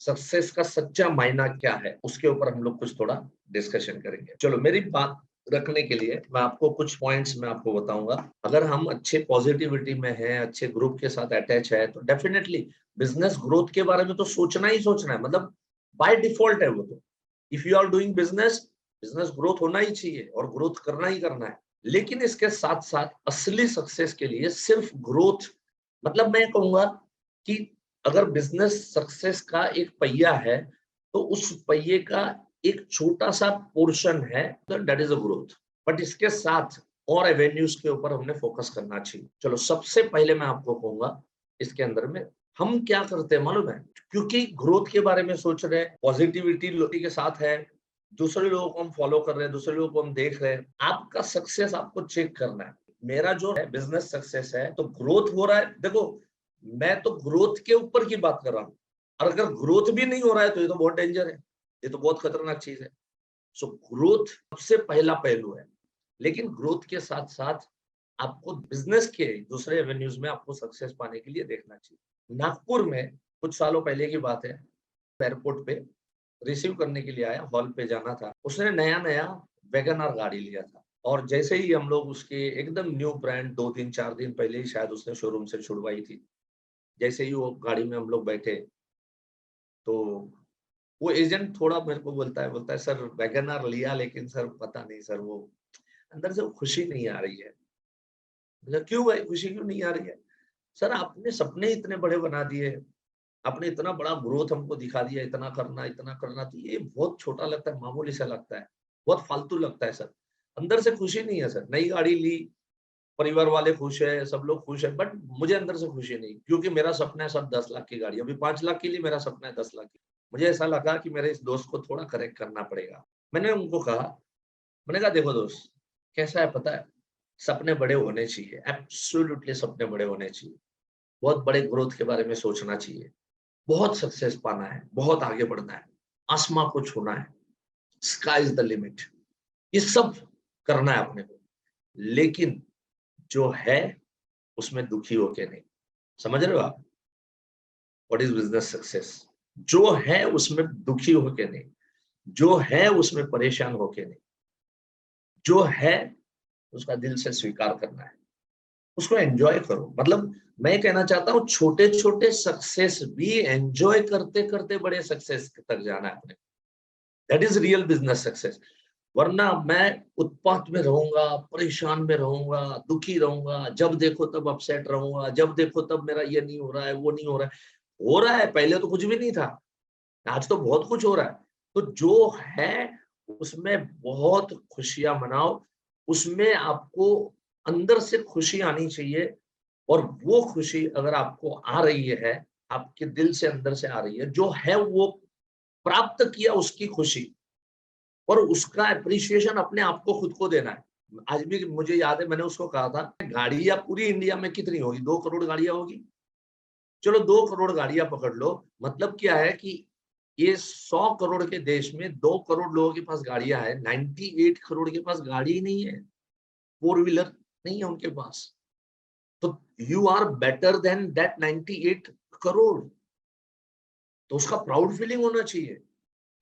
Success का सच्चा मायना क्या है, उसके ऊपर हम लोग कुछ थोड़ा डिस्कशन करेंगे। चलो, मेरी बात रखने के लिए मैं आपको कुछ पॉइंट्स मैं आपको बताऊंगा। अगर हम अच्छे पॉजिटिविटी में हैं, अच्छे ग्रुप के साथ अटैच है, तो डेफिनेटली बिजनेस ग्रोथ के बारे में तो सोचना ही सोचना है, मतलब बाय डिफॉल्ट है वो तो। If you are doing business, business growth होना ही चाहिए और ग्रोथ करना ही करना है। लेकिन इसके साथ साथ असली सक्सेस के लिए सिर्फ ग्रोथ, मतलब मैं कहूंगा कि अगर बिजनेस सक्सेस का एक पहिया है, तो उस पहिए का एक छोटा सा पोर्शन है, तो that is a growth. But इसके साथ और एवेन्यूज के ऊपर हमने फोकस करना चाहिए। चलो, सबसे पहले मैं आपको कहूंगा इसके अंदर में हम क्या करते हैं मालूम है, क्योंकि ग्रोथ के बारे में सोच रहे हैं, पॉजिटिविटी के साथ है, दूसरे लोगों को हम फॉलो कर रहे हैं, दूसरे लोगों को हम देख रहे हैं, आपका सक्सेस आपको चेक करना है। मेरा जो है बिजनेस सक्सेस है, तो ग्रोथ हो रहा है। देखो, मैं तो ग्रोथ के ऊपर की बात कर रहा हूँ, और अगर ग्रोथ भी नहीं हो रहा है तो ये तो बहुत डेंजर है, ये तो बहुत खतरनाक चीज है। सो ग्रोथ सबसे पहला पहलू है, लेकिन ग्रोथ के साथ साथ आपको बिजनेस के दूसरे एवेन्यूज में आपको सक्सेस पाने के लिए देखना चाहिए। नागपुर में कुछ सालों पहले की बात है, एयरपोर्ट पे रिसीव करने के लिए आया, हॉल पे जाना था, उसने नया नया वैगन आर गाड़ी लिया था। और जैसे ही हम लोग उसके एकदम न्यू ब्रांड 2 दिन 4 दिन पहले ही शायद उसने शोरूम से छुड़वाई थी, जैसे ही वो गाड़ी में हम लोग बैठे, तो वो एजेंट थोड़ा मेरे को बोलता है सर वैगन आर लिया, लेकिन सर पता नहीं सर, वो अंदर से वो खुशी नहीं आ रही है। क्यों भाई, खुशी क्यों नहीं आ रही है? सर, आपने सपने इतने बड़े बना दिए, आपने इतना बड़ा ग्रोथ हमको दिखा दिया, इतना करना, तो ये बहुत छोटा लगता है, मामूली सा लगता है, बहुत फालतू लगता है सर। अंदर से खुशी नहीं है सर। नई गाड़ी ली, परिवार वाले खुश है, सब लोग खुश है, बट मुझे अंदर से खुशी नहीं, क्योंकि मेरा सपना है सर 10 लाख की गाड़ी, अभी 5 लाख के लिए मेरा सपना है 10 लाख की। मुझे ऐसा लगा कि मेरे इस दोस्त को थोड़ा करेक्ट करना पड़ेगा। मैंने उनको कहा, मैंने कहा देखो दोस्त, कैसा है पता है, सपने बड़े होने चाहिए, एब्सोल्युटली सपने बड़े होने चाहिए, बहुत बड़े ग्रोथ के बारे में सोचना चाहिए, बहुत सक्सेस पाना है, बहुत आगे बढ़ना है, आसमां को छूना है, स्काई इज द लिमिट, ये सब करना है अपने को। लेकिन जो है उसमें दुखी होके नहीं। समझ रहे हो आप? What is business success? जो है उसमें दुखी होके नहीं, जो है उसमें परेशान होके नहीं, जो है उसका दिल से स्वीकार करना है, उसको एंजॉय करो। मतलब मैं कहना चाहता हूँ, छोटे छोटे सक्सेस भी एंजॉय करते करते बड़े सक्सेस तक जाना है अपने। That is real business success. वरना मैं उत्पात में रहूंगा, परेशान में रहूंगा, दुखी रहूंगा, जब देखो तब अपसेट रहूंगा, जब देखो तब मेरा ये नहीं हो रहा है, वो नहीं हो रहा है। हो रहा है, पहले तो कुछ भी नहीं था, आज तो बहुत कुछ हो रहा है। तो जो है उसमें बहुत खुशियां मनाओ, उसमें आपको अंदर से खुशी आनी चाहिए। और वो खुशी अगर आपको आ रही है, आपके दिल से अंदर से आ रही है, जो है वो प्राप्त किया उसकी खुशी, और उसका एप्रिसिएशन अपने आप को खुद को देना है। आज भी मुझे याद है, मैंने उसको कहा था, गाड़ियां पूरी इंडिया में कितनी होगी? 2 करोड़ गाड़ियां होगी। चलो 2 करोड़ गाड़ियां पकड़ लो, मतलब क्या है कि ये 100 करोड़ के देश में 2 करोड़ लोगों के पास गाड़ियां है, 98 करोड़ के पास गाड़ी ही नहीं है, फोर व्हीलर नहीं है उनके पास। तो you are better than that 98 crore. तो उसका प्राउड फीलिंग होना चाहिए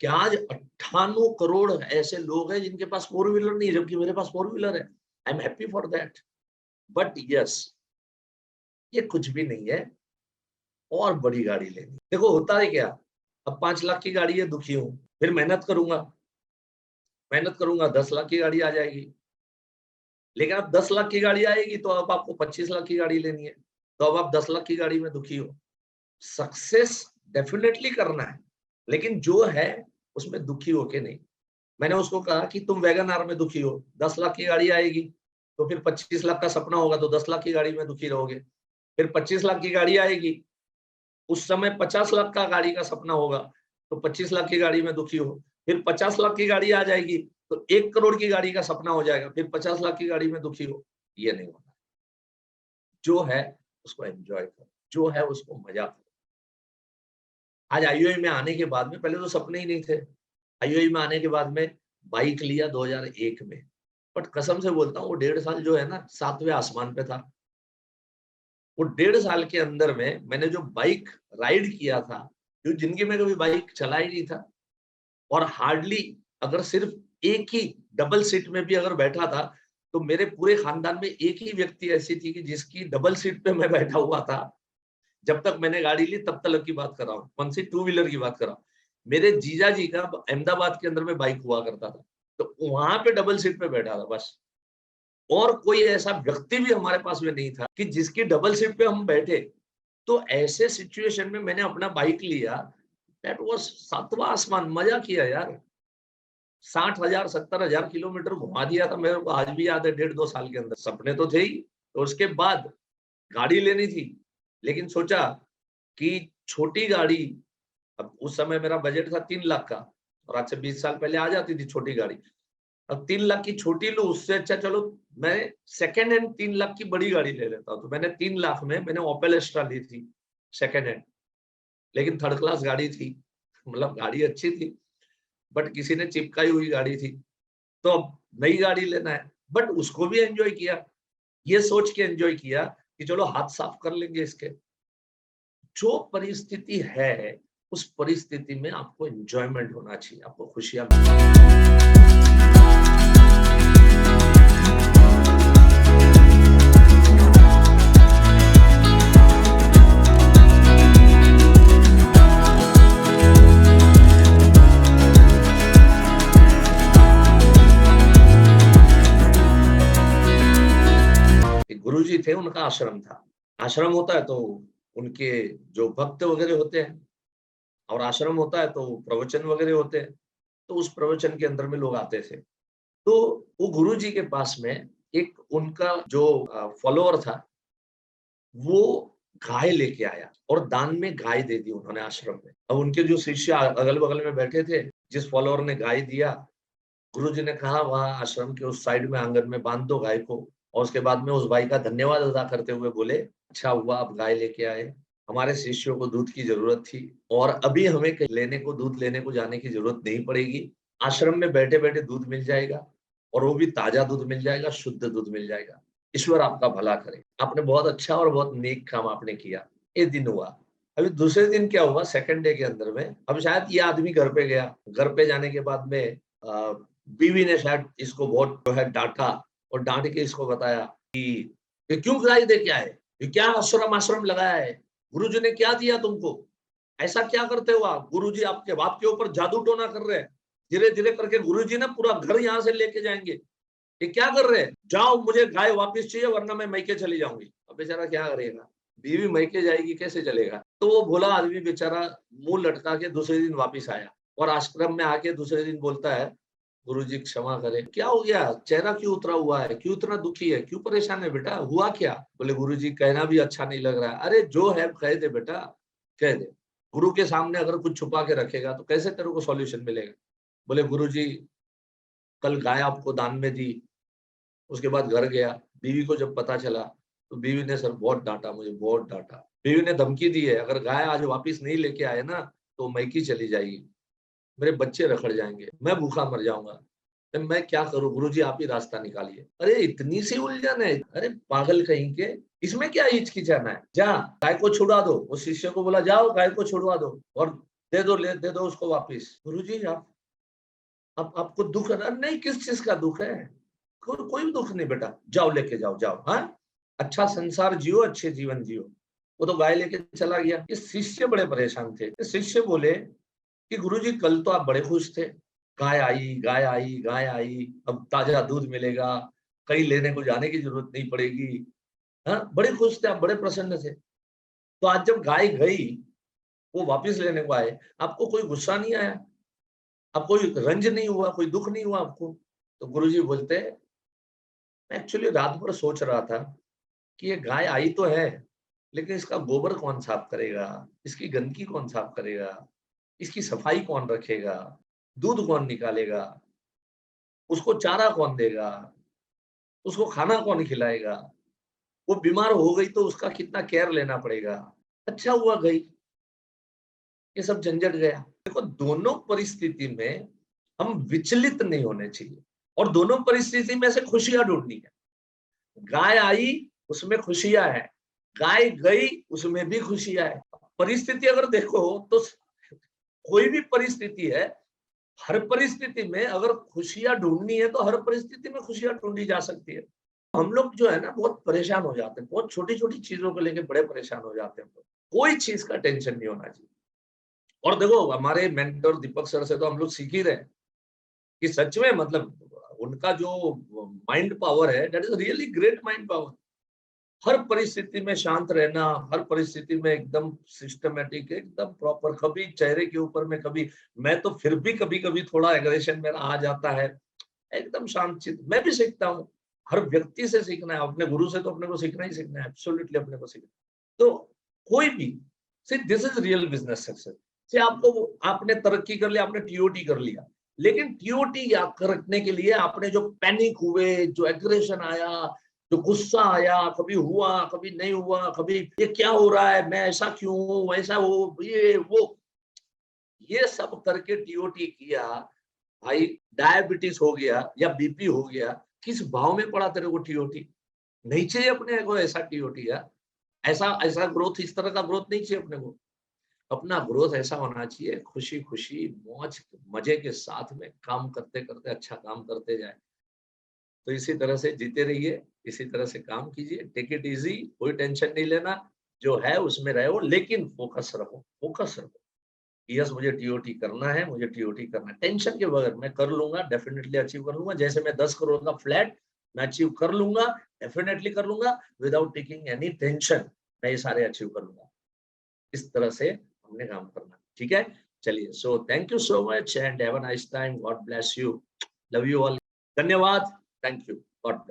कि आज 98 करोड़ ऐसे लोग हैं जिनके पास फोर व्हीलर नहीं है, जबकि मेरे पास फोर व्हीलर है। I am happy for that. But yes, ये कुछ भी नहीं है, और बड़ी गाड़ी लेनी। देखो होता है क्या, अब 5 लाख की गाड़ी है, दुखी हूं, फिर मेहनत करूंगा 10 लाख की गाड़ी आ जाएगी। लेकिन अब 10 लाख की गाड़ी आएगी तो अब आपको 25 लाख की गाड़ी लेनी है, तो अब आप 10 लाख की गाड़ी में दुखी हो। सक्सेस डेफिनेटली करना है, लेकिन जो है उसमें दुखी होके नहीं। मैंने उसको कहा कि तुम वैगन आर में दुखी हो, 10 लाख की गाड़ी आएगी तो फिर 25 लाख का सपना होगा, तो 10 लाख की गाड़ी में दुखी रहोगे। फिर 25 लाख की गाड़ी आएगी, उस समय 50 लाख का गाड़ी का सपना होगा, तो 25 लाख की गाड़ी में दुखी हो। फिर 50 लाख की गाड़ी आ जाएगी, तो 1 करोड़ की गाड़ी का सपना हो जाएगा, फिर 50 लाख की गाड़ी में दुखी हो। ये नहीं होना। जो है उसको एंजॉय करो, जो है उसको मजा करो। आज आईओई में आने के बाद में, पहले तो सपने ही नहीं थे, आईओई में आने के बाद में बाइक लिया 2001 में। बट कसम से बोलता हूँ, वो 1.5 साल जो है ना, 7वें आसमान पे था। वो 1.5 साल के अंदर में मैंने जो बाइक राइड किया था, जो जिंदगी में कभी बाइक चला ही नहीं था, और हार्डली अगर सिर्फ एक ही डबल सीट में भी अगर बैठा था तो मेरे पूरे खानदान में एक ही व्यक्ति ऐसी थी कि जिसकी डबल सीट पे मैं बैठा हुआ था। जब तक मैंने गाड़ी ली तब तक की बात कर रहा हूँ, कौन सी टू व्हीलर की बात कर रहा हूँ। मेरे जीजा जी का अहमदाबाद के अंदर में बाइक हुआ करता था, तो वहां पे डबल सीट पे बैठा था बस। और कोई ऐसा व्यक्ति भी हमारे पास में नहीं था कि जिसकी डबल सीट पे हम बैठे। तो ऐसे सिचुएशन में मैंने अपना बाइक लिया, दैट वाज सातवां आसमान, मजा किया यार। 60,000 70,000 किलोमीटर घुमा दिया था, मेरे को आज भी याद है, 1.5-2 साल के अंदर। सपने तो थे ही, तो उसके बाद गाड़ी लेनी थी, लेकिन सोचा कि छोटी गाड़ी, अब उस समय मेरा बजट था 3 लाख का, और आज से 20 साल पहले आ जाती थी छोटी गाड़ी। अब 3 लाख की छोटी लूं, उससे अच्छा चलो मैं सेकंड हैंड 3 लाख की बड़ी गाड़ी ले लेता हूँ। तो मैंने 3 लाख में मैंने ओपेल एस्ट्रा ली थी सेकंड हैंड, लेकिन थर्ड क्लास गाड़ी थी, मतलब गाड़ी अच्छी थी, बट किसी ने चिपकाई हुई गाड़ी थी। तो अब नई गाड़ी लेना है, बट उसको भी एंजॉय किया, ये सोच के एंजॉय किया कि चलो हाथ साफ कर लेंगे इसके। जो परिस्थिति है उस परिस्थिति में आपको एंजॉयमेंट होना चाहिए, आपको खुशियां गुरुजी थे, उनका आश्रम था। आश्रम होता है तो उनके जो भक्त वगैरह होते हैं, और आश्रम होता है तो प्रवचन वगैरह होते हैं। तो उस प्रवचन के अंदर में लोग आते थे। तो वो गुरुजी के पास में एक उनका जो फॉलोअर था, वो गाय लेके आया और दान में गाय दे दी उन्होंने आश्रम में। अब उनके जो शिष्य अगल बगल में बैठे थे, जिस फॉलोअर ने गाय दिया, गुरुजी ने कहा वहां आश्रम के उस साइड में आंगन में बांध दो गाय को। और उसके बाद में उस भाई का धन्यवाद अदा करते हुए बोले, अच्छा हुआ आप गाय लेके आए, हमारे शिष्यों को दूध की जरूरत थी, और अभी हमें दूध लेने को जाने की जरूरत नहीं पड़ेगी। आश्रम में बैठे बैठे दूध मिल जाएगा, और वो भी ताजा दूध मिल जाएगा, शुद्ध दूध मिल जाएगा। ईश्वर आपका भला करे। आपने बहुत अच्छा और बहुत नेक काम आपने किया। ये दिन हुआ। अभी दूसरे दिन क्या हुआ, सेकंड डे के अंदर में, अब शायद ये आदमी घर पे गया। घर पे जाने के बाद में बीवी ने शायद इसको बहुत जो है डांटा, और डांट के इसको बताया कि ये क्यों गाय दे के आए, ये क्या आश्रम लगाया है, गुरुजी ने क्या दिया तुमको, ऐसा क्या करते हो आप, गुरुजी आपके बाप के ऊपर जादू टोना कर रहे हैं। धीरे धीरे करके गुरुजी ना पूरा घर यहाँ से लेके जाएंगे, ये क्या कर रहे हैं, जाओ मुझे गाय वापस चाहिए वरना मैं मैके चली जाऊंगी। अब बेचारा क्या करेगा, बीवी मैके जाएगी कैसे चलेगा। तो वो भोला आदमी बेचारा मुंह लटका के दूसरे दिन वापिस आया, और आश्रम में आके दूसरे दिन बोलता है, गुरुजी क्षमा करे, क्या हो गया, चेहरा क्यों उतरा हुआ है, क्यों इतना दुखी है, क्यों परेशान है बेटा, हुआ क्या। बोले गुरुजी कहना भी अच्छा नहीं लग रहा है। अरे जो है कह दे बेटा, कह दे। गुरु के सामने अगर कुछ छुपा के रखेगा तो कैसे तेरे को सॉल्यूशन मिलेगा। बोले गुरुजी कल गाय आपको दान में दी। उसके बाद घर गया, बीवी को जब पता चला तो बीवी ने सर बहुत डांटा, मुझे बहुत डांटा। बीवी ने धमकी दी है, अगर गाय आज वापिस नहीं लेके आए ना तो मैकी चली जाएगी, मेरे बच्चे रखड़ जाएंगे, मैं भूखा मर जाऊंगा, मैं क्या करूं, गुरुजी आप ही रास्ता निकालिए। अरे इतनी सी उलझन है, अरे पागल कहीं के, इसमें क्या हिचकिचाना है, जा गाय को छुड़ा दो। उस शिष्य को बोला जाओ गाय को छुड़वा दो और दे दो उसको वापिस। गुरुजी आप आपको दुख है ना, नहीं किस चीज का दुख है, कोई दुख नहीं बेटा, जाओ लेके जाओ। हाँ अच्छा संसार जियो, अच्छे जीवन जियो। वो तो गाय लेके चला गया। इस शिष्य बड़े परेशान थे। इस शिष्य बोले कि गुरुजी कल तो आप बड़े खुश थे, गाय आई, अब ताजा दूध मिलेगा, कहीं लेने को जाने की जरूरत नहीं पड़ेगी। हाँ बड़े खुश थे आप, बड़े प्रसन्न थे। तो आज जब गाय गई, वो वापस लेने को आए, आपको कोई गुस्सा नहीं आया, आपको कोई रंज नहीं हुआ, कोई दुख नहीं हुआ आपको। तो गुरुजी बोलते, मैं एक्चुअली रात भर सोच रहा था कि ये गाय आई तो है, लेकिन इसका गोबर कौन साफ करेगा, इसकी गंदगी कौन साफ करेगा, इसकी सफाई कौन रखेगा, दूध कौन निकालेगा, उसको चारा कौन देगा, उसको खाना कौन खिलाएगा, वो बीमार हो गई तो उसका कितना केयर लेना पड़ेगा। अच्छा हुआ गई, ये सब झंझट गया। देखो दोनों परिस्थिति में हम विचलित नहीं होने चाहिए, और दोनों परिस्थिति में से खुशियां ढूंढनी है। गाय आई उसमें खुशियां है, गाय गई उसमें भी खुशियां है। परिस्थिति अगर देखो तो कोई भी परिस्थिति है, हर परिस्थिति में अगर खुशियां ढूंढनी है तो हर परिस्थिति में खुशियां ढूंढी जा सकती है। हम लोग जो है ना बहुत परेशान हो जाते हैं, बहुत छोटी छोटी चीजों को लेके बड़े परेशान हो जाते हैं। कोई चीज का टेंशन नहीं होना चाहिए। और देखो हमारे मेंटर दीपक सर से तो हम लोग सीख ही रहे हैं कि सच में मतलब उनका जो माइंड पावर है, that is really great mind power. हर परिस्थिति में शांत रहना, हर परिस्थिति में एकदम सिस्टमेटिक, एकदम प्रॉपर। कभी चेहरे के ऊपर में कभी, मैं तो फिर भी कभी कभी थोड़ा एग्रेशन मेरा आ जाता है, एकदम शांतचित्त। मैं भी सीखता हूँ, हर व्यक्ति से सीखना है, अपने गुरु से तो अपने को सीखना ही सीखना है, एब्सोल्युटली अपने को सीखना है। तो कोई भी, see this is real business success. से आपको, आपने तरक्की कर लिया, आपने टीओटी कर लिया, लेकिन टीओटी करने के लिए आपने जो पैनिक हुए, जो एग्रेशन आया, जो गुस्सा आया, कभी हुआ कभी नहीं हुआ, कभी ये क्या हो रहा है, मैं ऐसा क्यों हूं, वैसा हो, ये वो, ये सब करके टीओटी किया, भाई डायबिटीज हो गया या बीपी हो गया, किस भाव में पड़ा तेरे को टीओटी? नहीं चाहिए अपने को ऐसा टीओटी यार। ऐसा ऐसा ग्रोथ, इस तरह का ग्रोथ नहीं चाहिए अपने को। अपना ग्रोथ ऐसा होना चाहिए, खुशी खुशी मौज मजे के साथ में काम करते करते अच्छा काम करते जाए। तो इसी तरह से जीते रहिए, इसी तरह से काम कीजिए, टेक इट इजी, कोई टेंशन नहीं लेना, जो है उसमें रहो, लेकिन फोकस रहो, फोकस रहो। यस, मुझे टीओटी करना है, मुझे टीओटी करना है, टेंशन के बगैर मैं कर लूंगा, डेफिनेटली अचीव कर लूंगा। जैसे मैं 10 करोड़ का फ्लैट मैं अचीव कर लूंगा, डेफिनेटली कर लूंगा, विदाउट टेकिंग एनी टेंशन मैं ये सारे अचीव कर लूंगा। इस तरह से हमने काम करना, ठीक है। चलिए, so thank you so much and have a nice time, God bless you, love you all, धन्यवाद, थैंक यू, गॉड ब्लेस।